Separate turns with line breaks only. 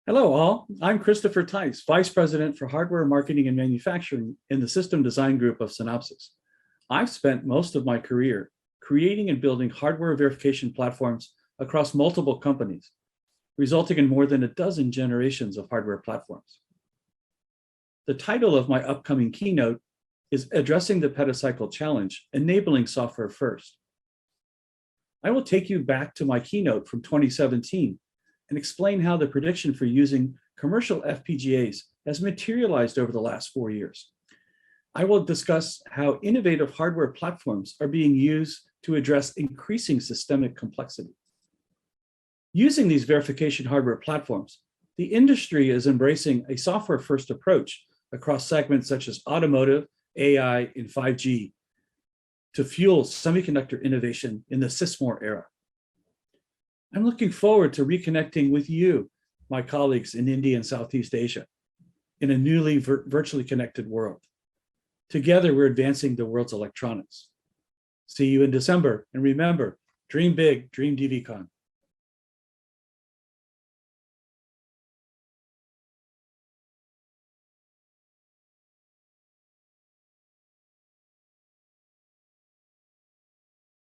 Hello, all. I'm Christopher Tice, Vice President for Hardware Marketing and Manufacturing in the System Design Group of Synopsys. I've spent most of my career creating and building hardware verification platforms across multiple companies, resulting in more than a dozen generations of hardware platforms. The title of my upcoming keynote is Addressing the Petacycle Challenge, Enabling Software First. I will take you back to my keynote from 2017 and explain how the prediction for using commercial FPGAs has materialized over the last 4 years. I will discuss how innovative hardware platforms are being used to address increasing systemic complexity. Using these verification hardware platforms, the industry is embracing a software-first approach across segments such as automotive, AI, and 5G to fuel semiconductor innovation in the SysMore era. I'm looking forward to reconnecting with you, my colleagues in India and Southeast Asia, in a newly virtually connected world. Together, we're advancing the world's electronics. See you in December, and remember, dream big, dream DVCon.